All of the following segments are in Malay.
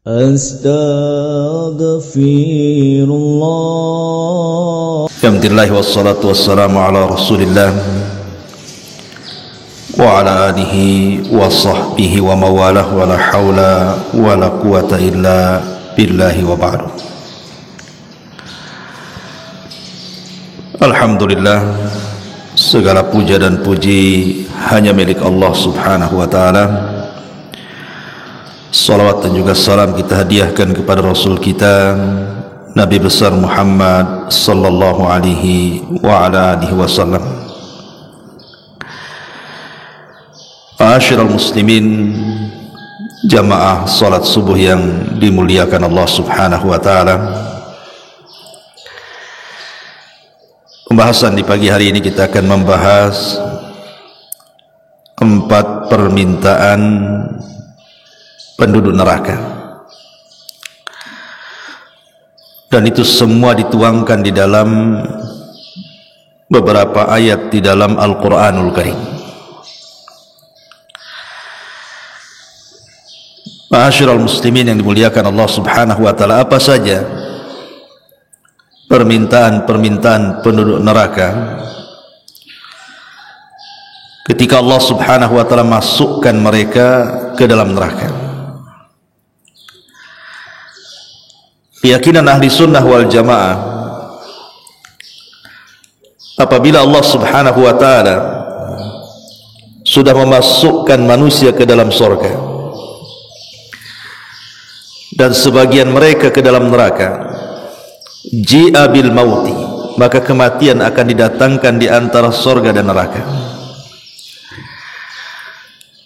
Astaghfirullah. Alhamdulillah wassalatu wassalamu ala Rasulillah wa ala alihi wa sahbihi wa mawalah wa la hawla wa la quwata illa billahi wa ba'du. Alhamdulillah, segala puja dan puji hanya milik Allah subhanahu wa ta'ala. Salawat dan juga salam kita hadiahkan kepada Rasul kita Nabi besar Muhammad sallallahu alaihi wa ala alihi wasallam. Ma'asyiral muslimin, jamaah salat subuh yang dimuliakan Allah subhanahu wa ta'ala. Pembahasan di pagi hari ini kita akan membahas 4 permintaan penduduk neraka, dan itu semua dituangkan di dalam beberapa ayat di dalam Al-Quranul Karim. Ma'asyiral muslimin yang dimuliakan Allah subhanahu wa ta'ala, apa saja permintaan-permintaan penduduk neraka ketika Allah subhanahu wa ta'ala masukkan mereka ke dalam neraka? Keyakinan ahli sunnah wal jamaah, apabila Allah subhanahu wa ta'ala sudah memasukkan manusia ke dalam surga dan sebagian mereka ke dalam neraka, ji'a bil mauti, maka kematian akan didatangkan di antara surga dan neraka.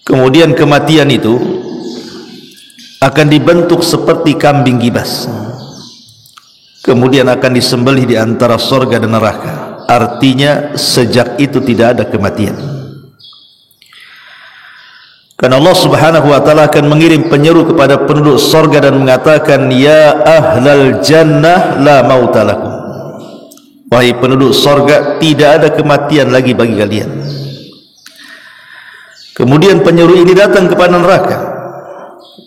Kemudian kematian itu akan dibentuk seperti kambing gibas, kemudian akan disembelih di antara surga dan neraka. Artinya sejak itu tidak ada kematian, karena Allah subhanahu wa ta'ala akan mengirim penyeru kepada penduduk surga dan mengatakan, ya ahlal jannah la mauta lakum, wahai penduduk surga, tidak ada kematian lagi bagi kalian. Kemudian penyeru ini datang kepada neraka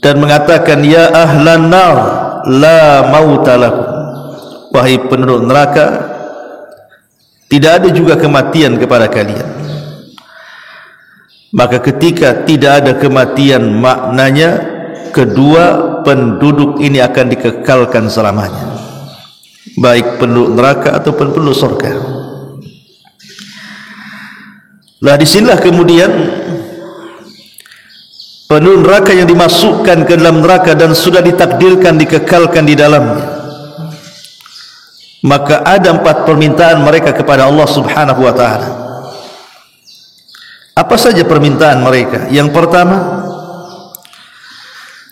dan mengatakan, ya ahlan nar la mauta lakum, wahai penduduk neraka, tidak ada juga kematian kepada kalian. Maka ketika tidak ada kematian, maknanya kedua penduduk ini akan dikekalkan selamanya, baik penduduk neraka ataupun penduduk surga. Lah disinilah kemudian penduduk neraka yang dimasukkan ke dalam neraka dan sudah ditakdirkan dikekalkan di dalamnya, maka ada 4 permintaan mereka kepada Allah subhanahu wa ta'ala. Apa saja permintaan mereka? Yang pertama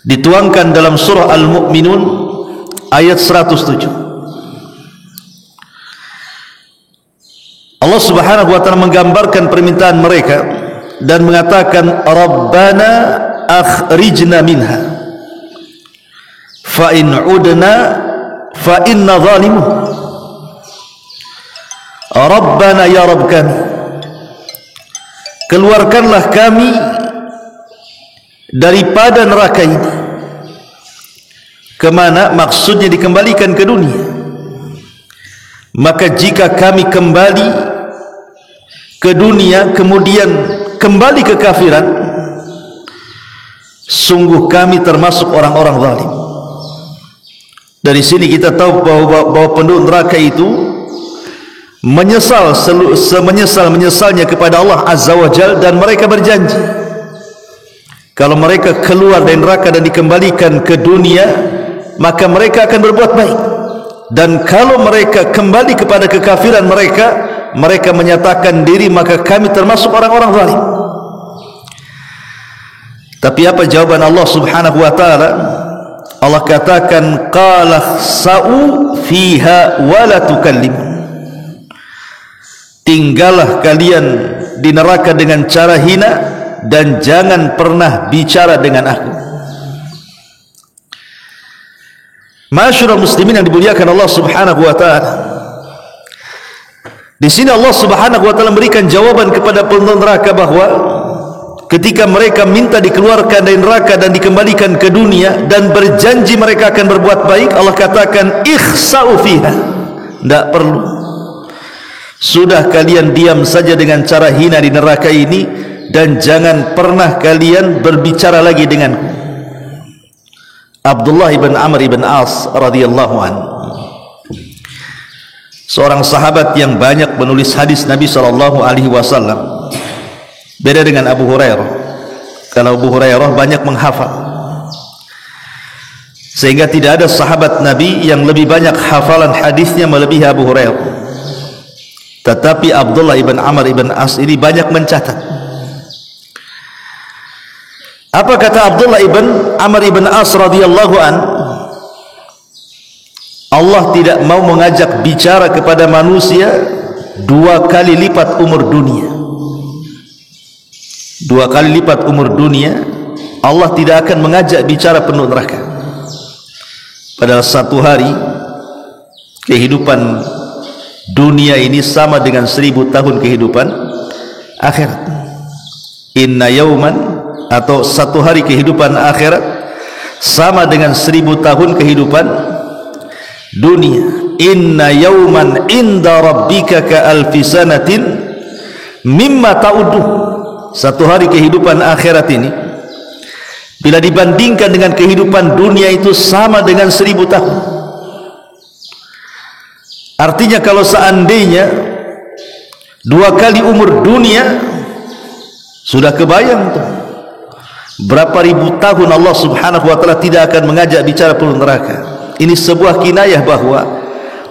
dituangkan dalam surah Al-Mu'minun ayat 107. Allah subhanahu wa ta'ala menggambarkan permintaan mereka dan mengatakan, Rabbana akhrijna minha fa in udna fa inna zalimun. Rabbana, ya Rabb kami, keluarkanlah kami daripada neraka ini. Kemana? Maksudnya dikembalikan ke dunia. Maka jika kami kembali ke dunia kemudian kembali ke kafiran, sungguh kami termasuk orang-orang zalim. Dari sini kita tahu bahwa penduduk neraka itu menyesal semenyesal-menyesalnya kepada Allah azza wa jalla, dan mereka berjanji kalau mereka keluar dari neraka dan dikembalikan ke dunia, maka mereka akan berbuat baik, dan kalau mereka kembali kepada kekafiran mereka menyatakan diri, maka kami termasuk orang-orang zalim. Tapi apa jawaban Allah subhanahu wa ta'ala? Allah katakan, qala sa'u fiha wa la tukallimun, tinggallah kalian di neraka dengan cara hina dan jangan pernah bicara dengan aku. Ma'asyiral muslimin yang dimuliakan Allah subhanahu wa ta'ala, di sini Allah subhanahu wa ta'ala memberikan jawaban kepada penduduk neraka bahwa ketika mereka minta dikeluarkan dari neraka dan dikembalikan ke dunia dan berjanji mereka akan berbuat baik, Allah katakan ikhsa'u fiha, tidak perlu, sudah kalian diam saja dengan cara hina di neraka ini dan jangan pernah kalian berbicara lagi denganku. Abdullah ibn Amr ibn As radhiyallahu anhu, seorang sahabat yang banyak menulis hadis Nabi SAW. Beda dengan Abu Hurairah. Kalau Abu Hurairah banyak menghafal, sehingga tidak ada sahabat Nabi yang lebih banyak hafalan hadisnya melebihi Abu Hurairah. Tetapi Abdullah ibn Amr ibn As ini banyak mencatat. Apa kata Abdullah ibn Amr ibn As radhiyallahu an? Allah tidak mau mengajak bicara kepada manusia 2 kali lipat umur dunia. 2 kali lipat umur dunia, Allah tidak akan mengajak bicara penuh neraka. Padahal satu hari kehidupan dunia ini sama dengan 1000 tahun kehidupan akhirat. Inna yauman, atau satu hari kehidupan akhirat sama dengan 1000 tahun kehidupan dunia. Inna yauman inda rabbika ka alfi sanatin mimma ta'uddu. Satu hari kehidupan akhirat ini bila dibandingkan dengan kehidupan dunia itu sama dengan 1000 tahun. Artinya kalau seandainya 2 kali umur dunia, sudah kebayang tuh berapa ribu tahun Allah subhanahu wa ta'ala tidak akan mengajak bicara penuh neraka. Ini sebuah kinayah bahwa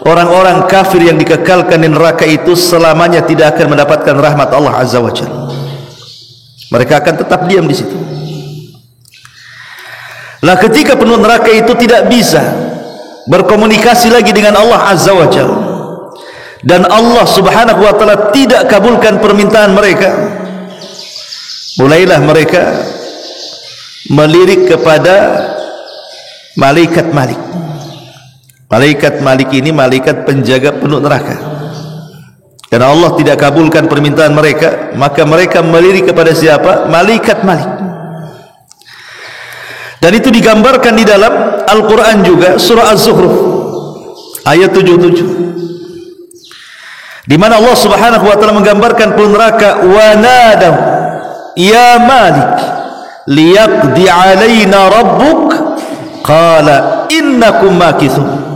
orang-orang kafir yang dikekalkan di neraka itu selamanya tidak akan mendapatkan rahmat Allah azza wa jalla. Mereka akan tetap diam di situ. Lah ketika penuh neraka itu tidak bisa berkomunikasi lagi dengan Allah azza wa jalla, dan Allah subhanahu wa ta'ala tidak kabulkan permintaan mereka, mulailah mereka melirik kepada malaikat Malik. Malaikat Malik ini malaikat penjaga penuh neraka. Karena Allah tidak kabulkan permintaan mereka, maka mereka melirik kepada siapa? Malaikat Malik. Dan itu digambarkan di dalam Al-Quran juga, surah Az-Zukhruf ayat 77, di mana Allah subhanahu wa ta'ala menggambarkan penuh neraka. Wa nadaw ya Malik liyaqdi alaina rabbuk qala innakum makithun.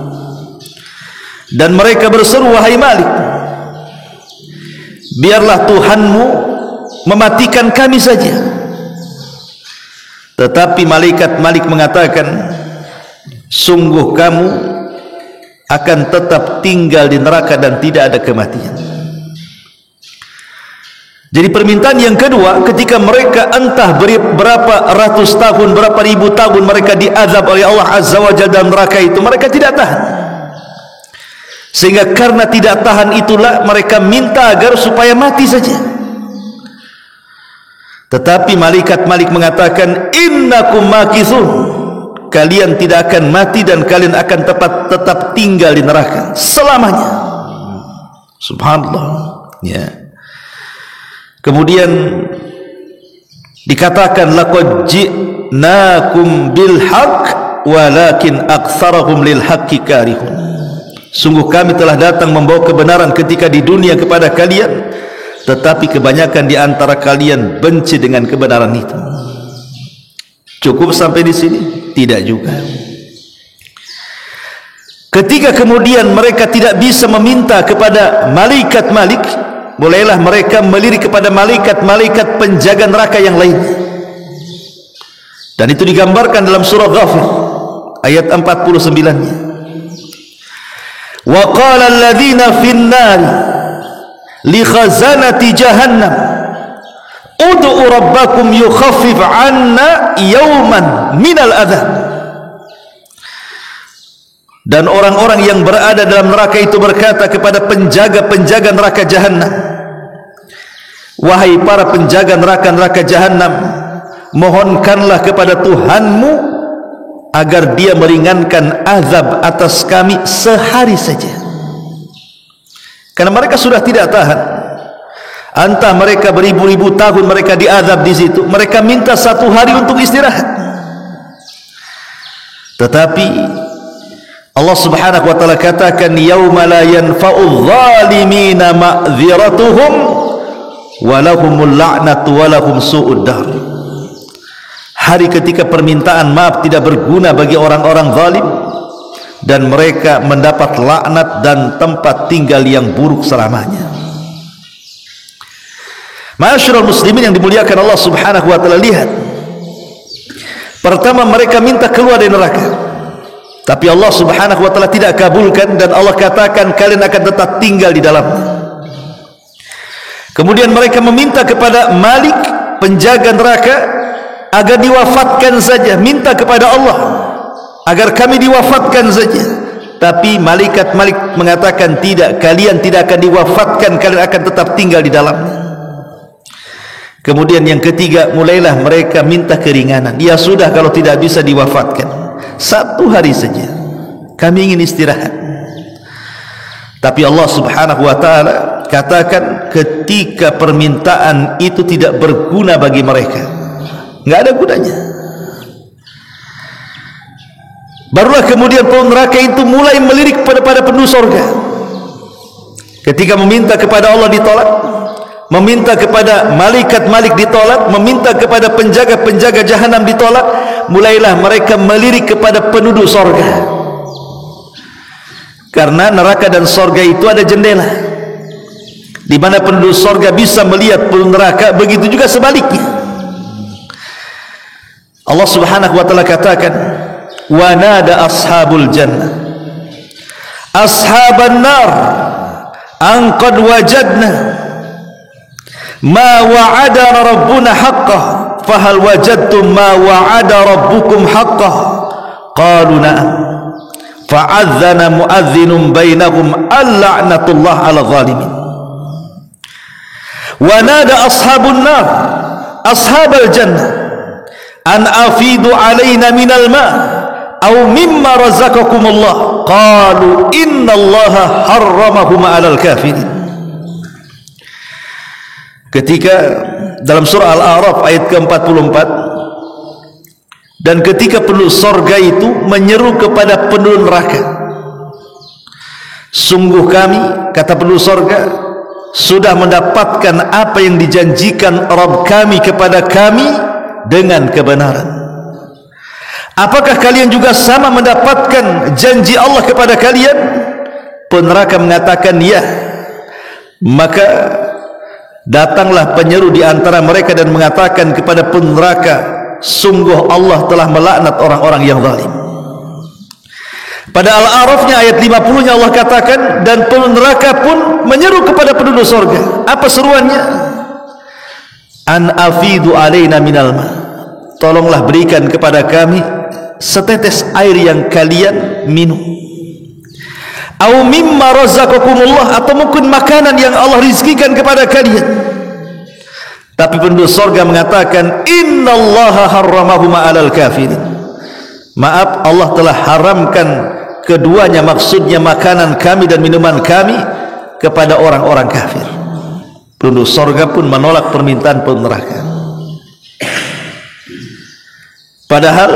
Dan mereka berseru, wahai Malik, biarlah Tuhanmu mematikan kami saja. Tetapi malaikat Malik mengatakan, sungguh kamu akan tetap tinggal di neraka dan tidak ada kematian. Jadi permintaan yang kedua, ketika mereka entah berapa ratus tahun, berapa ribu tahun mereka diazab oleh Allah azza wa jalla dalam neraka itu, mereka tidak tahan. Sehingga karena tidak tahan itulah mereka minta agar supaya mati saja. Tetapi malaikat Malik mengatakan, innakum makithun, kalian tidak akan mati dan kalian akan tetap tinggal di neraka selamanya. Subhanallah, ya. Kemudian dikatakan, laqad ji'nakum bil haqq walakin aktsarahum lil haqqi karihun. Sungguh kami telah datang membawa kebenaran ketika di dunia kepada kalian, tetapi kebanyakan di antara kalian benci dengan kebenaran itu. Cukup sampai di sini? Tidak juga. Ketika kemudian mereka tidak bisa meminta kepada malaikat Malik, mulailah mereka melirik kepada malaikat-malaikat penjaga neraka yang lain. Dan itu digambarkan dalam surah Ghafir ayat 49-nya. Wa qala alladhina fin nar li khazanati jahannam ud'u rabbakum yukhaffif 'anna yawman minal adzab. Dan orang-orang yang berada dalam neraka itu berkata kepada penjaga-penjaga neraka Jahannam, wahai para penjaga neraka Jahannam, mohonkanlah kepada Tuhanmu agar dia meringankan azab atas kami sehari saja. Karena mereka sudah tidak tahan. entah mereka beribu-ribu tahun mereka diazab di situ, mereka minta 1 hari untuk istirahat. Tetapi Allah Subhanahu wa taala katakan, yauma la yanfa'u adh-dhalimina ma'dziratuhum wa lahumul la'natu wa lahum su'ud dar. Hari ketika permintaan maaf tidak berguna bagi orang-orang zalim dan mereka mendapat laknat dan tempat tinggal yang buruk selamanya. Ma'asyiral muslimin yang dimuliakan Allah Subhanahu wa taala, lihat. Pertama, mereka minta keluar dari neraka. Tapi Allah Subhanahu wa taala tidak kabulkan dan Allah katakan kalian akan tetap tinggal di dalamnya. Kemudian mereka meminta kepada Malik, penjaga neraka, agar diwafatkan saja, minta kepada Allah agar kami diwafatkan saja. Tapi malaikat Malik mengatakan tidak, kalian tidak akan diwafatkan, kalian akan tetap tinggal di dalamnya. Kemudian yang ketiga, mulailah mereka minta keringanan. Ya sudah, kalau tidak bisa diwafatkan, 1 hari saja, kami ingin istirahat. Tapi Allah Subhanahu wa taala katakan ketika permintaan itu tidak berguna bagi mereka, nggak ada gunanya. Barulah kemudian penghuni neraka itu mulai melirik pada penduduk surga. Ketika meminta kepada Allah ditolak, meminta kepada malaikat Malik ditolak, meminta kepada penjaga-penjaga jahanam ditolak, mulailah mereka melirik kepada penduduk sorga. Karena neraka dan sorga itu ada jendela, di mana penduduk sorga bisa melihat penduduk neraka, begitu juga sebaliknya. Allah Subhanahu wa taala katakan, wa nada ashabul jannah ashaban nar an qad wajadna ma wa'adana rabbuna haqqah fahal wajadtum ma wa'ada rabbukum haqqah qalu na'am fa'adhana mu'adhdhinun bainahum al-la'natullah 'ala zalimin. Wa nada ashabun nar ashabal jannah an afidu 'alaina minal ma' aw mimma razaqakumullah qalu innallaha harramahum 'alal kafirin. Ketika dalam surah Al-A'raf ayat ke-44, dan ketika penduduk sorga itu menyeru kepada penduduk neraka, sungguh kami, kata penduduk sorga, sudah mendapatkan apa yang dijanjikan Rabb kami kepada kami dengan kebenaran. Apakah kalian juga sama mendapatkan janji Allah kepada kalian? Peneraka mengatakan ya. Maka datanglah penyeru di antara mereka dan mengatakan kepada peneraka, sungguh Allah telah melaknat orang-orang yang zalim. Pada Al-A'rafnya ayat 50-nya Allah katakan, dan peneraka pun menyeru kepada penduduk surga. Apa seruannya? An afidu alaina minal ma, tolonglah berikan kepada kami setetes air yang kalian minum. Au mimma razaqakumullah, atau mungkin makanan yang Allah rizkikan kepada kalian. Tapi penduduk surga mengatakan innallaha harramahum 'alal kafirin. Maaf, Allah telah haramkan keduanya, maksudnya makanan kami dan minuman kami, kepada orang-orang kafir. Penduduk surga pun menolak permintaan penduduk neraka. Padahal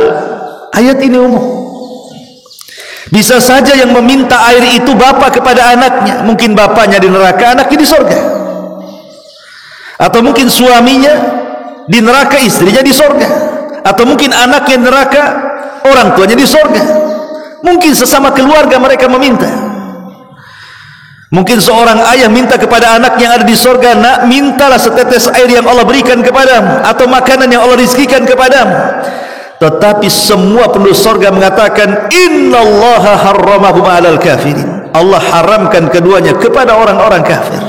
ayat ini umum. Bisa saja yang meminta air itu bapak kepada anaknya, mungkin bapaknya di neraka, anaknya di surga. Atau mungkin suaminya di neraka, istrinya di surga. Atau mungkin anaknya di neraka, orang tuanya di surga. Mungkin sesama keluarga mereka meminta. Mungkin seorang ayah minta kepada anak yang ada di surga, nak, mintalah setetes air yang Allah berikan kepadamu, atau makanan yang Allah rizkikan kepadamu. Tetapi semua penduduk surga mengatakan innallaha harramahum 'alal kafirin. Allah haramkan keduanya kepada orang-orang kafir.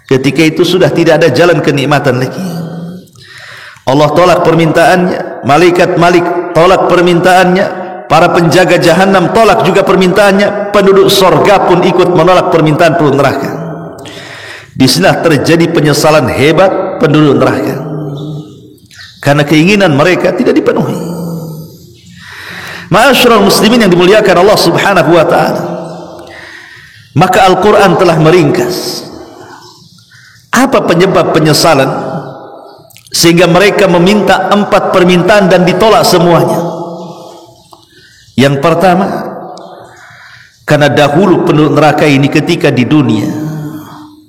Ketika itu sudah tidak ada jalan kenikmatan lagi. Allah tolak permintaannya, malaikat Malik tolak permintaannya, para penjaga jahanam tolak juga permintaannya, penduduk surga pun ikut menolak permintaan penduduk neraka. Di sini terjadi penyesalan hebat penduduk neraka, karena keinginan mereka tidak dipenuhi. Ma'asyiral muslimin yang dimuliakan Allah Subhanahu wa taala, maka Al-Qur'an telah meringkas Apa penyebab penyesalan sehingga mereka meminta 4 permintaan dan ditolak semuanya? Yang pertama, karena dahulu penduduk neraka ini ketika di dunia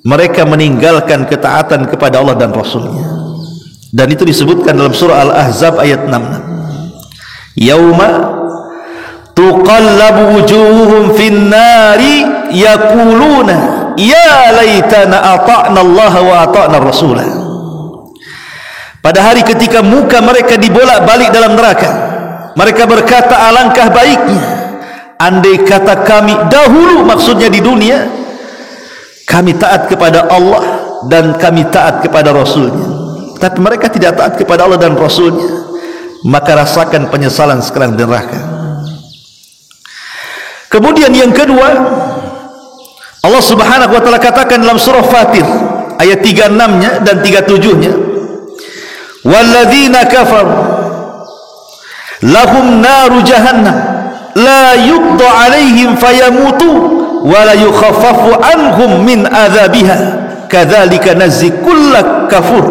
mereka meninggalkan ketaatan kepada Allah dan Rasulnya, dan itu disebutkan dalam surah Al-Ahzab ayat 66. Yauma tuqallabu wujuhuhum fin nari yaquluna ya laitana ata'na Allah wa ata'na Rasulah. Pada hari ketika muka mereka dibolak-balik dalam neraka, mereka berkata, alangkah baiknya andai kata kami dahulu, maksudnya di dunia, kami taat kepada Allah dan kami taat kepada Rasulnya. Tapi mereka tidak taat kepada Allah dan Rasulnya, maka rasakan penyesalan sekarang di neraka. Kemudian yang kedua, Allah subhanahu wa ta'ala katakan dalam surah Fatir ayat 36-nya dan 37-nya, walladzina kafaru lahum naru jahannam la yuqda alaihim fayamutu wa la yukhaffafu anhum min adzabiha kadzalika nazzi kulla kafur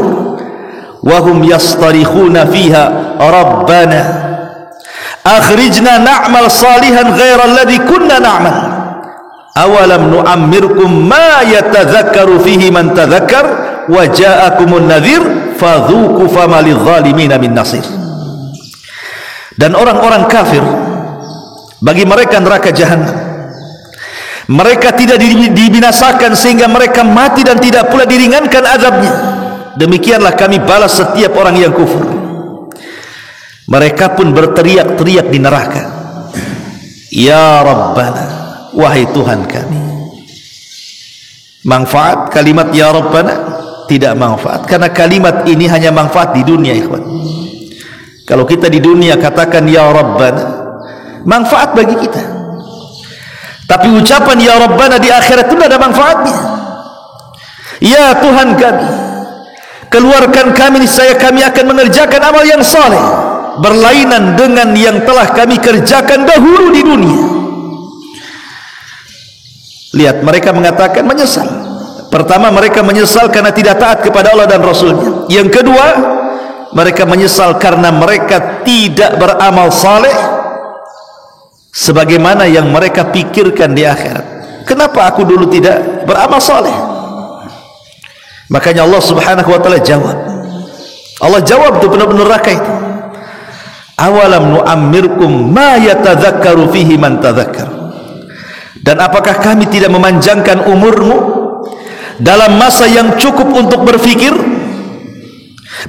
wa hum yastarikhuna fiha rabbana akhrijna na'mal salihan ghaira alladhi kunna na'mal awalam nu'ammirkum ma yatadhakkaru fihi man tadhakkar wa ja'akumun nadhir fadhuku fama lidh-dhalimin min nasir. Dan orang-orang kafir, bagi mereka neraka jahanam, mereka tidak dibinasakan sehingga mereka mati dan tidak pula diringankan azabnya. Demikianlah kami balas setiap orang yang kufur. Mereka pun berteriak-teriak di neraka, ya Rabbana, wahai Tuhan kami. Manfaat kalimat ya Rabbana? Tidak manfaat, karena kalimat ini hanya manfaat di dunia, ikhwan. Kalau kita di dunia katakan ya Rabbana, manfaat bagi kita. Tapi ucapan ya Rabbana di akhirat itu tidak ada manfaatnya. Ya Tuhan kami, keluarkan kami, niscaya kami akan mengerjakan amal yang saleh berlainan dengan yang telah kami kerjakan dahulu di dunia. Lihat, mereka mengatakan menyesal. Pertama, mereka menyesal karena tidak taat kepada Allah dan Rasulnya. Yang kedua, mereka menyesal karena mereka tidak beramal saleh sebagaimana yang mereka pikirkan di akhirat. Kenapa aku dulu tidak beramal saleh? Makanya Allah subhanahu wa ta'ala jawab. Allah jawab itu benar-benar neraka itu. Awalam nu'ammirkum ma yatadhakkaru fihi man tadhakkar. Dan apakah kami tidak memanjangkan umurmu dalam masa yang cukup untuk berfikir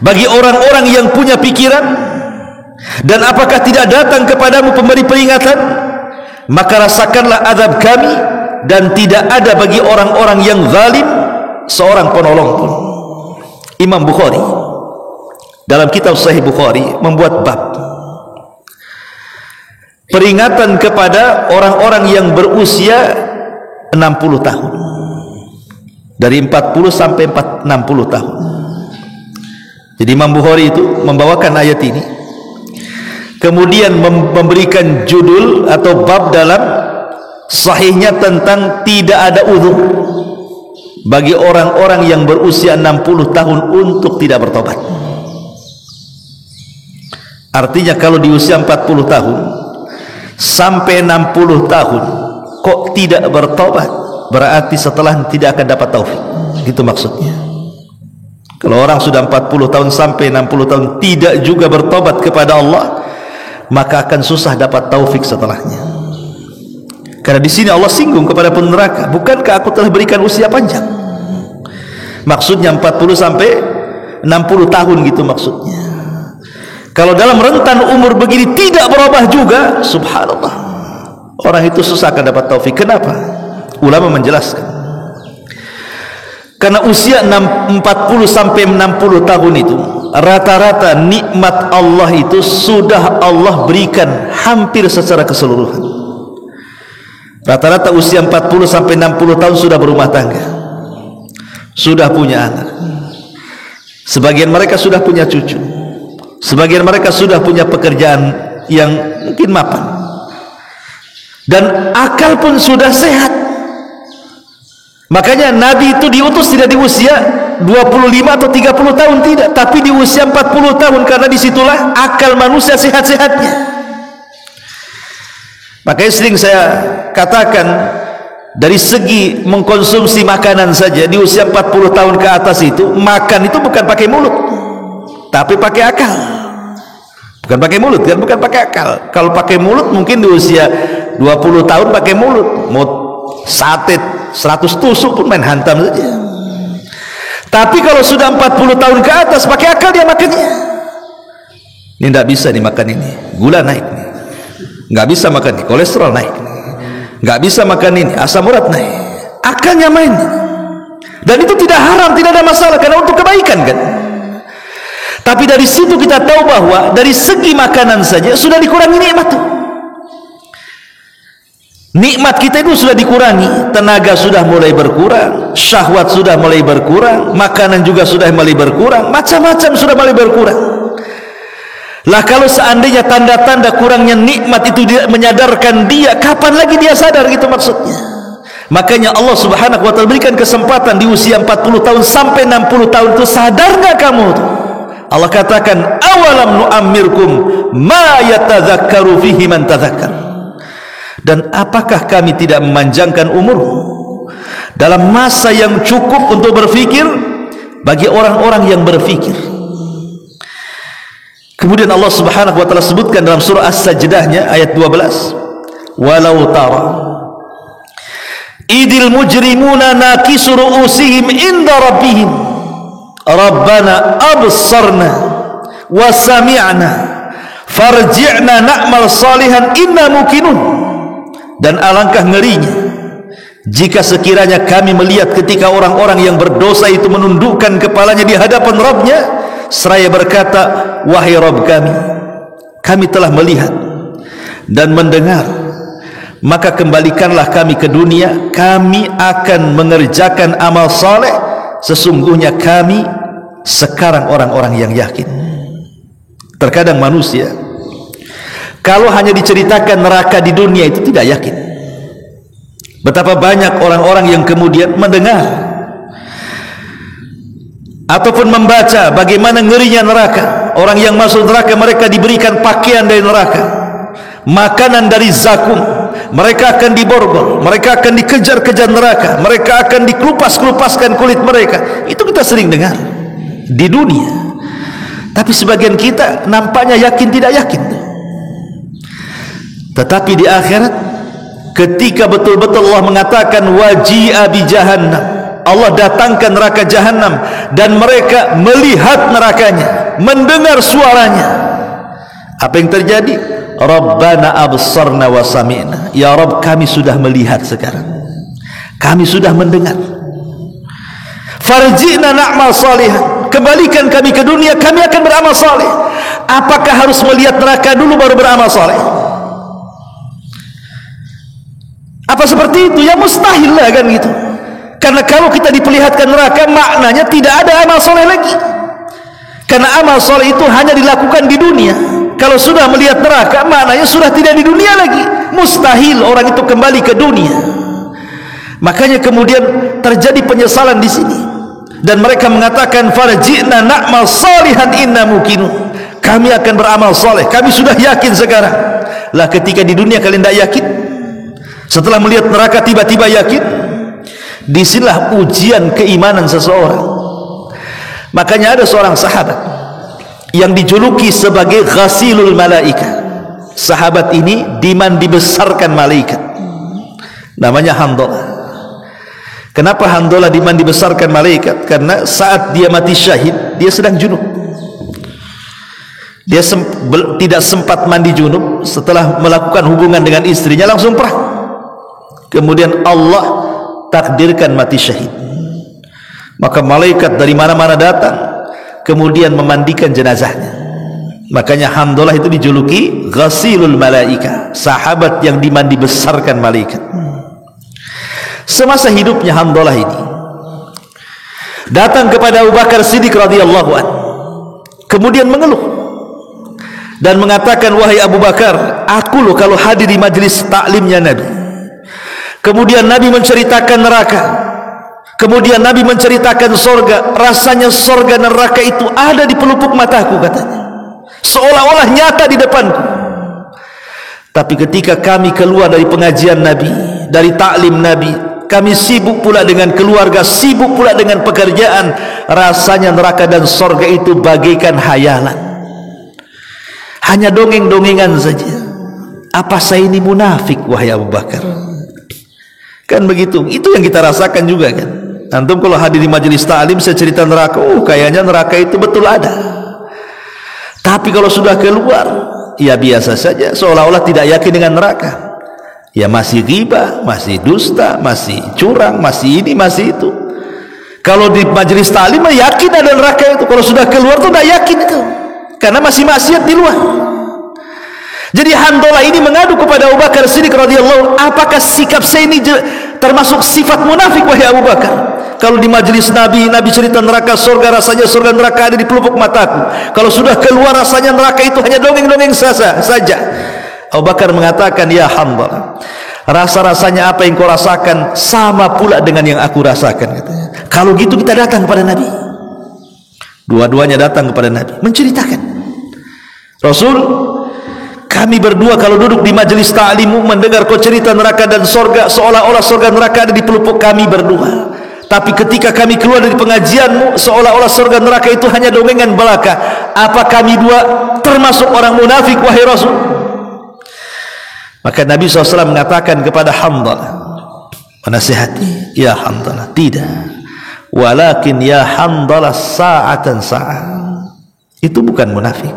bagi orang-orang yang punya pikiran? Dan apakah tidak datang kepadamu pemberi peringatan? Maka rasakanlah azab kami, dan tidak ada bagi orang-orang yang zalim seorang penolong pun. Imam Bukhari dalam kitab Sahih Bukhari membuat bab peringatan kepada orang-orang yang berusia 60 tahun, dari 40 sampai 60 tahun. Jadi Imam Bukhari itu membawakan ayat ini, kemudian memberikan judul atau bab dalam sahihnya tentang tidak ada uzur bagi orang-orang yang berusia 60 tahun untuk tidak bertobat. Artinya kalau di usia 40 tahun sampai 60 tahun kok tidak bertobat, berarti setelah tidak akan dapat taufik. Gitu maksudnya. Kalau orang sudah 40 tahun sampai 60 tahun tidak juga bertobat kepada Allah, maka akan susah dapat taufik setelahnya. Karena di sini Allah singgung kepada peneraka, bukankah aku telah berikan usia panjang? Maksudnya 40 sampai 60 tahun gitu maksudnya. Kalau dalam rentan umur begini tidak berubah juga, subhanallah, orang itu susah akan dapat taufik. Kenapa? Ulama menjelaskan, karena usia 40 sampai 60 tahun itu rata-rata nikmat Allah itu sudah Allah berikan hampir secara keseluruhan. Rata-rata usia 40 sampai 60 tahun sudah berumah tangga, sudah punya anak, sebagian mereka sudah punya cucu, sebagian mereka sudah punya pekerjaan yang mungkin mapan, dan akal pun sudah sehat. Makanya Nabi itu diutus tidak di usia 25 atau 30 tahun, tidak, tapi di usia 40 tahun, karena disitulah akal manusia sehat-sehatnya. Makanya sering saya katakan, dari segi mengkonsumsi makanan saja di usia 40 tahun ke atas itu, makan itu bukan pakai mulut, tapi pakai akal. Bukan pakai mulut kan, bukan pakai akal. Kalau pakai mulut mungkin di usia 20 tahun pakai mulut, mau sate 100 tusuk pun main hantam saja. Tapi kalau sudah 40 tahun ke atas, pakai akal dia makannya. Ini tidak bisa dimakan ini, gula naik nih. Nggak bisa makan ini, kolesterol naik. Nggak bisa makan ini, asam urat naik. Akalnya main. Dan itu tidak haram, tidak ada masalah, karena untuk kebaikan kan. Tapi dari situ kita tahu bahwa dari segi makanan saja sudah dikurangi nikmat tuh. Nikmat kita itu sudah dikurangi, tenaga sudah mulai berkurang, syahwat sudah mulai berkurang, makanan juga sudah mulai berkurang, macam-macam sudah mulai berkurang. Lah kalau seandainya tanda-tanda kurangnya nikmat itu menyadarkan dia, kapan lagi dia sadar, gitu maksudnya. Makanya Allah Subhanahu wa taala berikan kesempatan di usia 40 tahun sampai 60 tahun itu, sadar nggak kamu tuh? Allah katakan, awalam nu'ammirkum ma yatadzakkaru fihi man tadzakkar. Dan apakah kami tidak memanjangkan umurmu dalam masa yang cukup untuk berfikir bagi orang-orang yang berfikir. Kemudian Allah Subhanahu wa taala sebutkan dalam surah As-Sajdah ayat 12, walau tara idil mujrimuna nakisu ru'usihim inda rabbihim rabbana absarna wa sami'na farji'na na'mal salihan inna muqinun. Dan alangkah ngerinya jika sekiranya kami melihat ketika orang-orang yang berdosa itu menundukkan kepalanya di hadapan Rabbnya seraya berkata, wahai Rabb kami telah melihat dan mendengar, maka kembalikanlah kami ke dunia, kami akan mengerjakan amal saleh, sesungguhnya kami sekarang orang-orang yang yakin. Terkadang manusia kalau hanya diceritakan neraka di dunia itu tidak yakin. Betapa banyak orang-orang yang kemudian mendengar ataupun membaca bagaimana ngerinya neraka. Orang yang masuk neraka, mereka diberikan pakaian dari neraka, makanan dari zakum, mereka akan diborgol, mereka akan dikejar-kejar neraka, mereka akan dikelupas-kelupaskan kulit mereka. Itu kita sering dengar di dunia. Tapi sebagian kita nampaknya yakin tidak yakin. Tetapi di akhirat, ketika betul-betul Allah mengatakan waji'a bi jahannam, Allah datangkan neraka jahanam, dan mereka melihat nerakanya, mendengar suaranya, apa yang terjadi? Rabbana absarna wa sami'na, ya Rabb kami sudah melihat sekarang, kami sudah mendengar. Farji'na na'mal salihan, kembalikan kami ke dunia, kami akan beramal saleh. Apakah harus melihat neraka dulu baru beramal saleh? Apa seperti itu? Ya mustahil lah kan gitu. Karena kalau kita diperlihatkan neraka, maknanya tidak ada amal soleh lagi. Karena amal soleh itu hanya dilakukan di dunia. Kalau sudah melihat neraka, maknanya sudah tidak di dunia lagi. Mustahil orang itu kembali ke dunia. Makanya kemudian terjadi penyesalan di sini. Dan mereka mengatakan farji'na na'mal salihan inna muqinun. Kami akan beramal soleh, kami sudah yakin sekarang. Lah ketika di dunia kalian tidak yakin, setelah melihat neraka tiba-tiba yakin, disinilah ujian keimanan seseorang. Makanya ada seorang sahabat yang dijuluki sebagai ghasilul malaika. Sahabat ini dimandi besarkan malaikat, namanya Handalah. Kenapa Handalah dimandi besarkan malaikat? Karena saat dia mati syahid, dia sedang junub. Dia tidak sempat mandi junub, setelah melakukan hubungan dengan istrinya langsung perang. Kemudian Allah takdirkan mati syahid, maka malaikat dari mana-mana datang kemudian memandikan jenazahnya. Makanya Handalah itu dijuluki ghasilul malaika, sahabat yang dimandi besarkan malaikat. Semasa hidupnya Handalah ini datang kepada Abu Bakar Siddiq radhiyallahu anhu, kemudian mengeluh dan mengatakan, wahai Abu Bakar, aku loh kalau hadir di majelis taklimnya Nabi, kemudian Nabi menceritakan neraka, Kemudian Nabi menceritakan sorga, rasanya sorga neraka itu ada di pelupuk mataku katanya, seolah-olah nyata di depanku. Tapi ketika kami keluar dari pengajian Nabi, dari taklim Nabi, kami sibuk pula dengan keluarga, sibuk pula dengan pekerjaan, rasanya neraka dan sorga itu bagaikan hayalan, hanya dongeng-dongengan saja. Apa saya ini munafik wahai Abu Bakar? Kan begitu, itu yang kita rasakan juga kan. Antum kalau hadir di majelis ta'lim saya cerita neraka, kayaknya neraka itu betul ada. Tapi kalau sudah keluar, ya biasa saja, seolah-olah tidak yakin dengan neraka. Ya masih ghibah, masih dusta, masih curang, masih ini, masih itu. Kalau di majelis ta'lim yakin ada neraka itu, kalau sudah keluar tuh tidak yakin itu, karena masih maksiat di luar. Jadi Handalah ini mengadu kepada Abu Bakar Siddiq radhiyallahu, apakah sikap saya ini termasuk sifat munafik wahai Abu Bakar? Kalau di majelis Nabi, Nabi cerita neraka surga, rasanya surga neraka ada di pelupuk mataku. Kalau sudah keluar rasanya neraka itu hanya dongeng-dongeng saja. Abu Bakar mengatakan, ya Handalah, rasa-rasanya apa yang kau rasakan sama pula dengan yang aku rasakan katanya. Kalau gitu kita datang kepada Nabi. Dua-duanya datang kepada Nabi menceritakan, Rasul, kami berdua kalau duduk di majelis ta'limu mendengar kau cerita neraka dan sorga, seolah-olah sorga neraka ada di pelupuk kami berdua. Tapi ketika kami keluar dari pengajianmu, seolah-olah sorga neraka itu hanya dongengan belaka. Apa kami dua termasuk orang munafik wahai Rasul? Maka Nabi SAW mengatakan kepada Handalah, menasihati, ya Handalah, tidak. Walakin ya Handalah sa'atan sa'ah. Itu bukan munafik.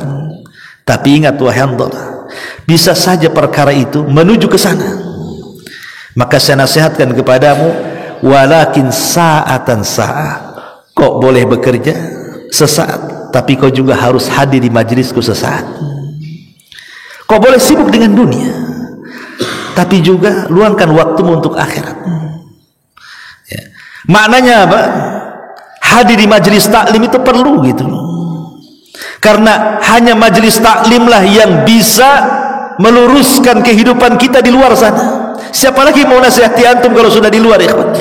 Tapi ingat wahai Handalah, bisa saja perkara itu menuju ke sana. Maka saya nasihatkan kepadamu, walakin sa'atan sa'ah. Kau boleh bekerja sesaat, tapi kau juga harus hadir di majlisku sesaat. Kau boleh sibuk dengan dunia, tapi juga luangkan waktumu untuk akhirat. Ya. Maknanya apa? Hadir di majlis taklim itu perlu gitu. Karena hanya majlis taklimlah yang bisa meluruskan kehidupan kita di luar sana. Siapa lagi mau nasihati antum kalau sudah di luar, ikhwan?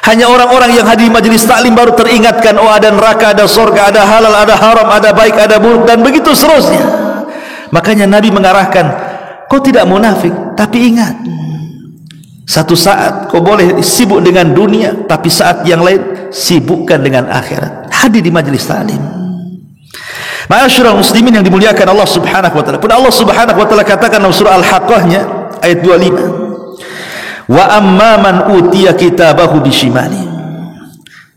Hanya orang-orang yang hadir di majlis taklim baru teringatkan, oh ada neraka, ada surga, ada halal, ada haram, ada baik, ada buruk, dan begitu seterusnya. Makanya Nabi mengarahkan, kau tidak munafik, tapi ingat, satu saat kau boleh sibuk dengan dunia, tapi saat yang lain sibukkan dengan akhirat. Hadir di majlis taklim. Ma'asyiral muslimin yang dimuliakan Allah Subhanahu wa taala. Pun Allah Subhanahu wa taala katakan dalam surah Al-Haqqah-nya ayat 25, wa amma man utiya kitabahu bishimali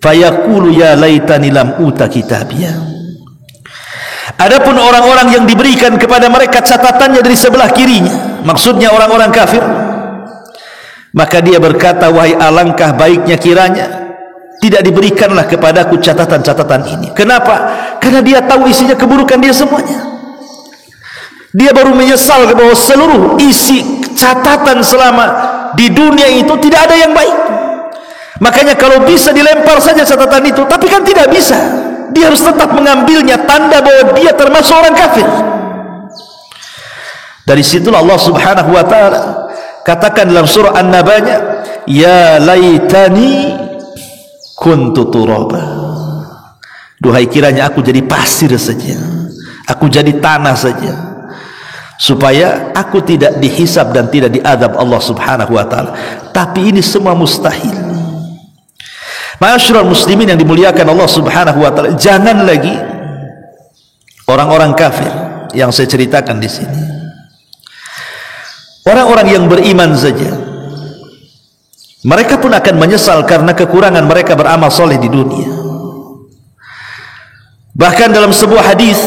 fayaqulu ya laitani lam uta kitabiyya. Adapun orang-orang yang diberikan kepada mereka catatannya dari sebelah kirinya, maksudnya orang-orang kafir, maka dia berkata, wahai alangkah baiknya kiranya tidak diberikanlah kepadaku catatan-catatan ini. Kenapa? Karena dia tahu isinya keburukan dia semuanya. Dia baru menyesal bahwa seluruh isi catatan selama di dunia itu tidak ada yang baik. Makanya kalau bisa dilempar saja catatan itu, tapi kan tidak bisa. Dia harus tetap mengambilnya, tanda bahwa dia termasuk orang kafir. Dari situlah Allah Subhanahu wa taala katakan dalam surah An-Naba'nya, ya laitani kuntu turaba. Duhai kiranya aku jadi pasir saja, aku jadi tanah saja, supaya aku tidak dihisab dan tidak diadab Allah Subhanahu wa taala. Tapi ini semua mustahil. Ma'asyiral muslimin yang dimuliakan Allah Subhanahu wa taala, jangan lagi orang-orang kafir yang saya ceritakan di sini. Orang-orang yang beriman saja, mereka pun akan menyesal karena kekurangan mereka beramal soleh di dunia. Bahkan dalam sebuah hadis,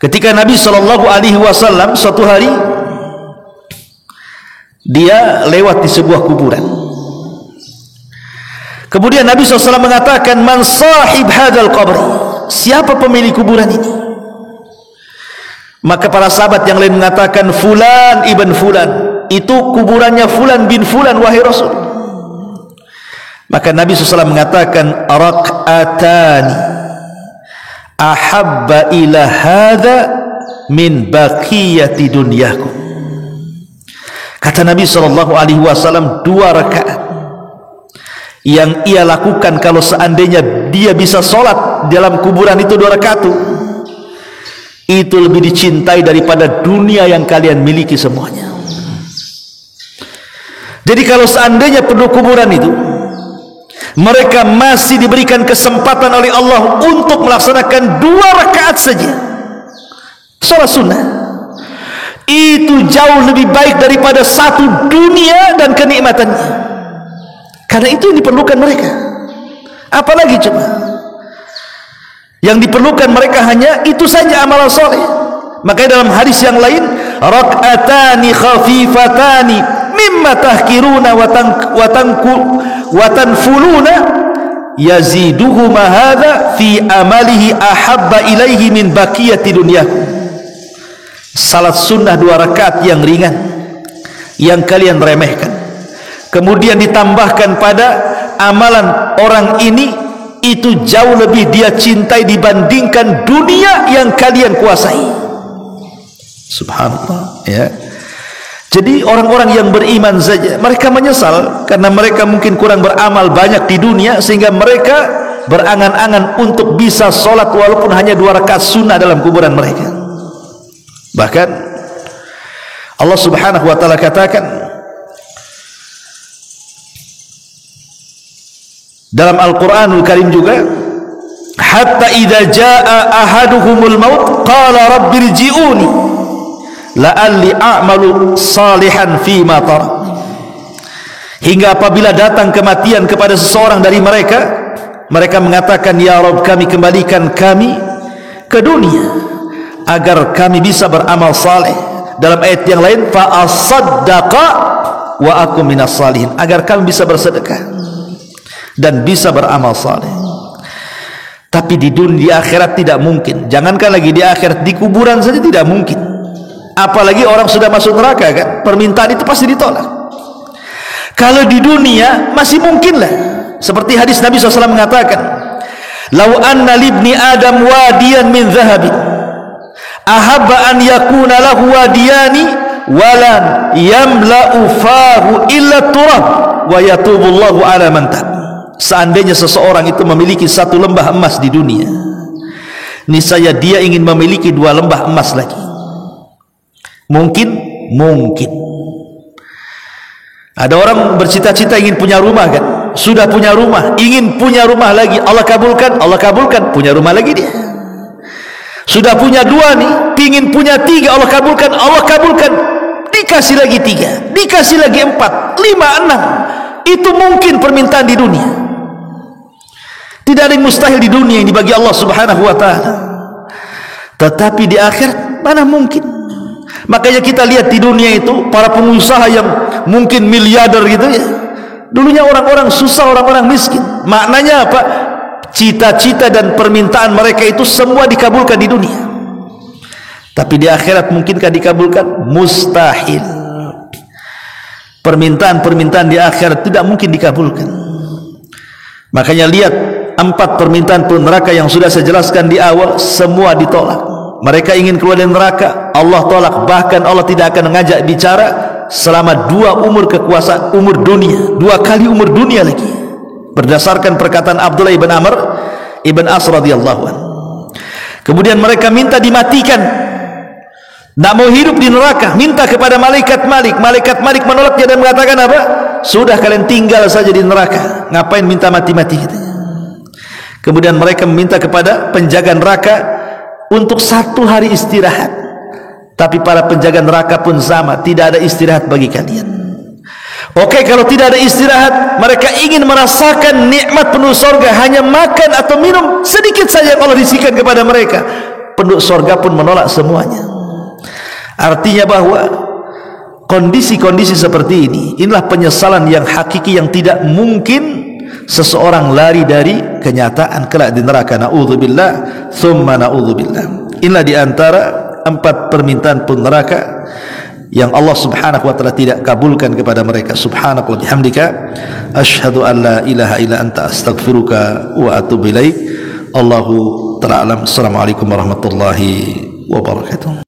ketika Nabi SAW suatu hari dia lewat di sebuah kuburan, kemudian Nabi SAW mengatakan, man sahib hadal qabr, siapa pemilik kuburan ini? Maka para sahabat yang lain mengatakan, fulan ibn fulan, itu kuburannya fulan bin fulan wahai Rasul. Maka Nabi SAW mengatakan, raq'atani ahabba ila hadha min baqiyati dunyakum. Kata Nabi SAW, 2 rakaat yang ia lakukan kalau seandainya dia bisa sholat dalam kuburan itu 2 rakaat, itu lebih dicintai daripada dunia yang kalian miliki semuanya. Jadi kalau seandainya penduduk kuburan itu mereka masih diberikan kesempatan oleh Allah untuk melaksanakan 2 rakaat saja sholat sunnah, itu jauh lebih baik daripada 1 dunia dan kenikmatannya. Karena itu yang diperlukan mereka. Apalagi coba, yang diperlukan mereka hanya itu saja, amalan soleh. Makanya dalam hadis yang lain, rak'atani khafifatani mimma tahkiruna wa tanfuluna yaziduhuma hadha fi amalihi ahabba ilaihi min baqiyati dunyakum. Salat sunnah 2 rakaat yang ringan yang kalian remehkan, kemudian ditambahkan pada amalan orang ini, itu jauh lebih dia cintai dibandingkan dunia yang kalian kuasai. Subhanallah, ya. Jadi orang-orang yang beriman saja mereka menyesal karena mereka mungkin kurang beramal banyak di dunia, sehingga mereka berangan-angan untuk bisa sholat walaupun hanya 2 rakaat sunnah dalam kuburan mereka. Bahkan Allah Subhanahu wa taala katakan dalam Al-Qur'anul Karim juga, hatta idza jaa ahaduhumul maut qala rabbirji'uni la'alli a'malu salihan fima tarak. Hingga apabila datang kematian kepada seseorang dari mereka, mereka mengatakan, ya Rabb, kami kembalikan kami ke dunia agar kami bisa beramal saleh. Dalam ayat yang lain, fa asaddaqa wa akum minas salihin, agar kami bisa bersedekah dan bisa beramal saleh. Tapi di dunia, di akhirat tidak mungkin. Jangankan lagi di akhirat, di kuburan saja tidak mungkin. Apalagi orang sudah masuk neraka, kan? Permintaan itu pasti ditolak. Kalau di dunia masih mungkin lah. Seperti hadis Nabi SAW mengatakan, lau anna libni adam wadiyan min zahabin ahabba an yakuna lahu wadiyani walan yamla'u fahu illa turab wa yatubullahu ala man tab. Seandainya seseorang itu memiliki 1 lembah emas di dunia, niscaya dia ingin memiliki 2 lembah emas lagi. Mungkin ada orang bercita-cita ingin punya rumah, kan? Sudah punya rumah, ingin punya rumah lagi, Allah kabulkan, punya rumah lagi dia. Sudah punya 2 nih, ingin punya 3, Allah kabulkan, dikasih lagi 3, dikasih lagi 4, 5, 6. Itu mungkin permintaan di dunia. Tidak ada yang mustahil di dunia ini bagi Allah Subhanahu wa ta'ala. Tetapi di akhirat mana mungkin. Makanya kita lihat di dunia itu para pengusaha yang mungkin miliarder gitu ya, dulunya orang-orang susah, orang-orang miskin. Maknanya apa? Cita-cita dan permintaan mereka itu semua dikabulkan di dunia. Tapi di akhirat mungkinkah dikabulkan? Mustahil. Permintaan-permintaan di akhirat tidak mungkin dikabulkan. Makanya lihat 4 permintaan penduduk neraka yang sudah saya jelaskan di awal, semua ditolak. Mereka ingin keluar dari neraka, Allah tolak. Bahkan Allah tidak akan mengajak bicara selama 2 umur kekuasaan, umur dunia, 2 kali umur dunia lagi. Berdasarkan perkataan Abdullah ibn Amr ibn As radhiyallahu anhu. Kemudian mereka minta dimatikan, tidak mau hidup di neraka, minta kepada malaikat Malik. Malaikat Malik menolaknya dan mengatakan apa? Sudah, kalian tinggal saja di neraka, ngapain minta mati-mati, katanya. Kemudian mereka meminta kepada penjaga neraka untuk 1 hari istirahat. Tapi para penjaga neraka pun sama, tidak ada istirahat bagi kalian. Oke, kalau tidak ada istirahat, mereka ingin merasakan nikmat penduduk surga, hanya makan atau minum sedikit saja yang Allah risikan kepada mereka. Penduduk surga pun menolak semuanya. Artinya bahwa kondisi-kondisi seperti ini, inilah penyesalan yang hakiki, yang tidak mungkin seseorang lari dari kenyataan kelak di neraka. Na'udzubillah thumma na'udzubillah. Inilah di antara 4 permintaan penduduk neraka yang Allah Subhanahu wa taala tidak kabulkan kepada mereka. Subhanallah bihamdika asyhadu an la ilaha illa anta astaghfiruka wa atubu ilaik. Allahu ta'ala alam. Assalamualaikum warahmatullahi wabarakatuh.